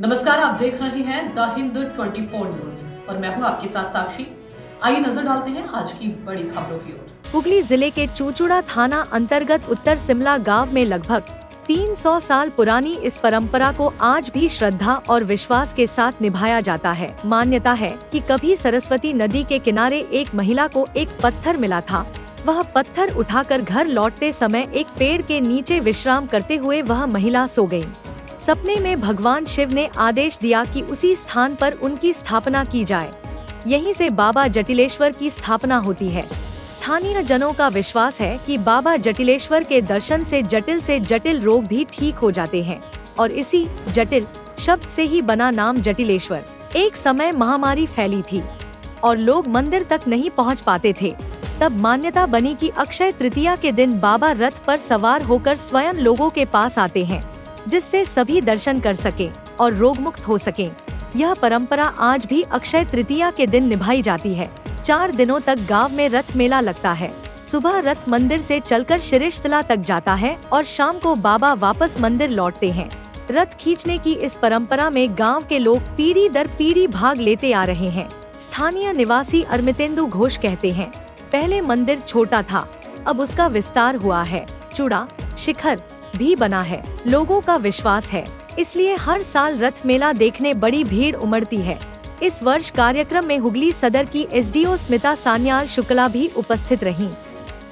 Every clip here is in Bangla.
नमस्कार, आप देख रहे हैं द हिंद 24 न्यूज और मैं हूं आपके साथ साक्षी। आइए नजर डालते हैं आज की बड़ी खबरों की ओर। हुगली जिले के चूचुड़ा थाना अंतर्गत उत्तर सिमला गांव में लगभग 300 साल पुरानी इस परंपरा को आज भी श्रद्धा और विश्वास के साथ निभाया जाता है। मान्यता है कि कभी सरस्वती नदी के किनारे एक महिला को एक पत्थर मिला था। वह पत्थर उठाकर घर लौटते समय एक पेड़ के नीचे विश्राम करते हुए वह महिला सो गयी। सपने में भगवान शिव ने आदेश दिया कि उसी स्थान पर उनकी स्थापना की जाए। यहीं से बाबा जटिलेश्वर की स्थापना होती है। स्थानीय जनों का विश्वास है कि बाबा जटिलेश्वर के दर्शन से जटिल रोग भी ठीक हो जाते हैं और इसी जटिल शब्द से ही बना नाम जटिलेश्वर। एक समय महामारी फैली थी और लोग मंदिर तक नहीं पहुंच पाते थे। तब मान्यता बनी कि अक्षय तृतीया के दिन बाबा रथ पर सवार होकर स्वयं लोगों के पास आते हैं, जिससे सभी दर्शन कर सके और रोग मुक्त हो सके। यह परंपरा आज भी अक्षय तृतीया के दिन निभाई जाती है। 4 दिनों तक गांव में रथ मेला लगता है। सुबह रथ मंदिर से चलकर शिरिष्तला तक जाता है और शाम को बाबा वापस मंदिर लौटते हैं। रथ खींचने की इस परंपरा में गांव के लोग पीढ़ी दर पीढ़ी भाग लेते आ रहे हैं। स्थानीय निवासी अरमितेंदु घोष कहते हैं, पहले मंदिर छोटा था, अब उसका विस्तार हुआ है। चूड़ा शिखर भी बना है। लोगों का विश्वास है, इसलिए हर साल रथ मेला देखने बड़ी भीड़ उमड़ती है। इस वर्ष कार्यक्रम में हुगली सदर की एसडीओ स्मिता सान्याल शुक्ला भी उपस्थित रहीं।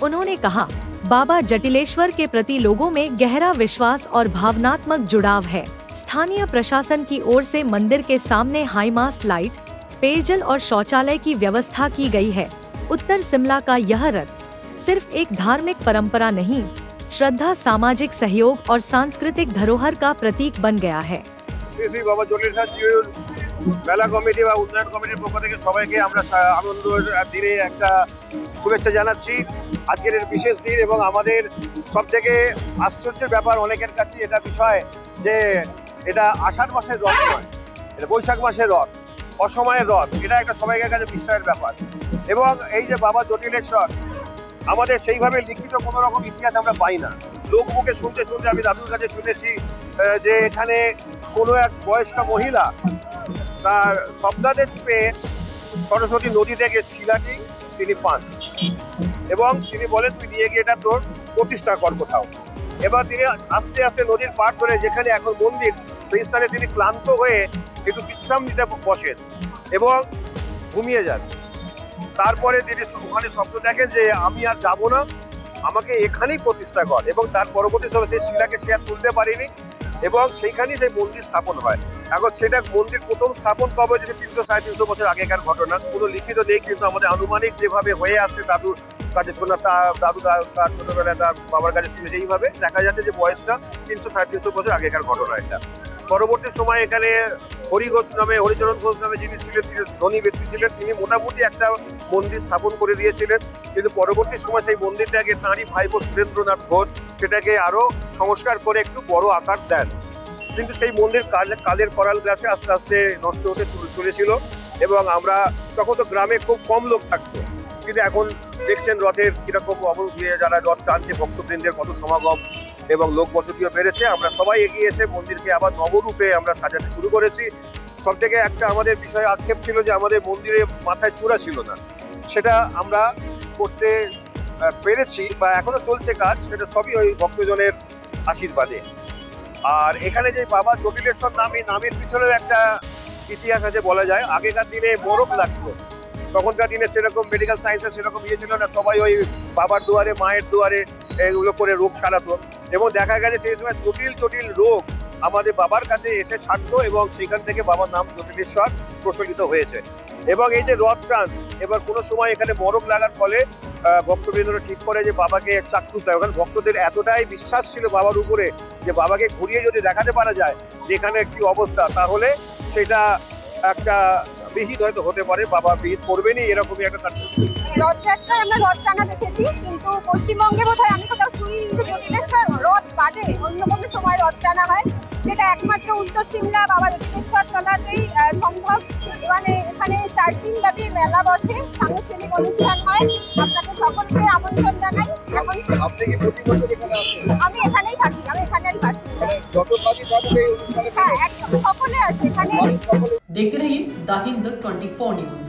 उन्होंने कहा, बाबा जटिलेश्वर के प्रति लोगों में गहरा विश्वास और भावनात्मक जुड़ाव है। स्थानीय प्रशासन की ओर से मंदिर के सामने हाई मास्ट लाइट, पेयजल और शौचालय की व्यवस्था की गई है। उत्तर सिमला का यह रथ सिर्फ एक धार्मिक परंपरा नहीं, श्रद्धा, सामाजिक सहयोग और सांस्कृतिक धरोहर का प्रतीक बन गया है। বাবা জটিলেশ্বর মেলা কমিটি বা উন্নয়ন কমিটির পক্ষ থেকে সবাইকে আমরা আনন্দের দিনে একটা শুভেচ্ছা জানাচ্ছি। আজকের এই বিশেষ দিন এবং আমাদের সবথেকে আশ্চর্যের ব্যাপার অনেকের কাছে এটা বিষয় যে এটা আষাঢ় মাসের রথ নয়, এটা বৈশাখ মাসের রথ, অসময়ের রথ। এটা একটা সবাইকার কাছে বিস্ময়ের ব্যাপার। এবং এই যে বাবা জটিলেশ্বর আমাদের সেইভাবে লিখিত কোনো রকম ইতিহাস আমরা পাই না। লোকমুখে শুনতে শুনতে আমি দাদুর কাছে শুনেছি যে এখানে কোনো এক বয়স্ক মহিলা তার শব্দাদেশ পেয়ে সরস্বতী নদী থেকে শিলাটি তিনি পান এবং তিনি বলেন, তুই নিয়ে গিয়ে এটা তোর প্রতিষ্ঠা কর কোথাও। এবার তিনি আস্তে আস্তে নদীর পাড় ধরে যেখানে এখন মন্দির, সেই স্থানে তিনি ক্লান্ত হয়ে একটু বিশ্রাম নিতে বসেন এবং ঘুমিয়ে যান। তারপরে তিনি ওখানে স্বপ্ন দেখেন যে আমি আর যাবো না, আমাকে এখানেই প্রতিষ্ঠা কর। এবং তার পরবর্তী সময় সেই শিলাকে সে আর তুলতে পারেনি এবং সেইখানেই সেই মন্দির স্থাপন হয়। এখন সেটা মন্দির প্রথম স্থাপন কবে হয়েছে 300-350 বছর আগেকার ঘটনা, কোনো লিখিত নেই, কিন্তু আমাদের আনুমানিক যেভাবে হয়ে আসছে দাদুর কাছে শোনা, দাদু তার ছোটবেলায় তার বাবার কাছে শুনে এইভাবে দেখা যাচ্ছে যে বয়সটা 300-350 বছর আগেকার ঘটনা এটা। পরবর্তী সময় এখানে হরিচরণ ঘোষ নামে যিনি ছিলেন, তিনি ধনী ব্যক্তি ছিলেন, তিনি মোটামুটি একটা মন্দির স্থাপন করে দিয়েছিলেন। কিন্তু পরবর্তী সময় সেই মন্দিরটাকে তাঁরই ভাইপো সুরেন্দ্রনাথ ঘোষ সেটাকে আরো সংস্কার করে একটু বড় আকার দেন। কিন্তু সেই মন্দির কালের করাল গ্রাসে আস্তে আস্তে নষ্ট হতে চলেছিল এবং আমরা তখন তো গ্রামে খুব কম লোক থাকতো, কিন্তু এখন দেখছেন রথের কিরকম যারা রথ টানছে ভক্তবৃন্দের কত সমাগম এবং লোক বসতিও বেড়েছে। আমরা সবাই এগিয়ে এসে মন্দিরকে আবার নবরূপে আমরা সাজাতে শুরু করেছি। সব থেকে একটা আমাদের বিষয় আক্ষেপ ছিল যে আমাদের মন্দিরে মাথায় চূড়া ছিল না, সেটা আমরা করতে পেরেছি বা এখনো চলছে কাজ। সেটা সবই ওই ভক্তজনের আশীর্বাদে। আর এখানে যে বাবা জটিলেশ্বর নামের পিছনের একটা ইতিহাস আছে বলা যায়। আগেকার দিনে মোরগ লাগতো, তখনকার দিনে সেরকম মেডিকেল সায়েন্সের সেরকম ইয়ে ছিল না, সবাই ওই বাবার দুয়ারে মায়ের দুয়ারে এগুলো করে রোগ সারাতো এবং দেখা গেছে সেই সময় জটিল রোগ আমাদের বাবার কাছে এসে ছাড়তো এবং সেখান থেকে বাবার নাম জটিলেশ্বর প্রচলিত হয়েছে। এবং এই যে রথ টান, এবার কোনো সময় এখানে মরক লাগার ফলে ভক্তবৃন্দরা ঠিক করে যে বাবাকে চাক্ষুষ দেয়। ওখানে ভক্তদের এতটাই বিশ্বাস ছিল বাবার উপরে যে বাবাকে ঘুরিয়ে যদি দেখাতে পারা যায় যেখানে কি অবস্থা, তাহলে সেটা একটা বিহিত হয়তো হতে পারে, বাবা বিহিত করবেনই, এরকমই একটা রথযাত্রায় আমরা রথ টানা দেখেছি, কিন্তু পশ্চিমবঙ্গে বোধহয় আমি কোথাও শুনি জটিলেশ্বর রথ বাদে অন্য কোনো সময় রথ টানা হয়, যেটা একমাত্র উত্তর সিমলা বাবা জটিলেশ্বর তলাতেই সম্ভব। মানে এখানে 4 দিন ব্যাপী মেলা বসে, সাংস্কৃতিক অনুষ্ঠান হয়। আপনাদের সকলকে আমন্ত্রণ জানাই। এখন আমি এখানেই থাকি, আমি এখানেরই বাসিন্দা। হ্যাঁ, একদম সকলে আসে। देखते रहिए द हिंद 24 न्यूज।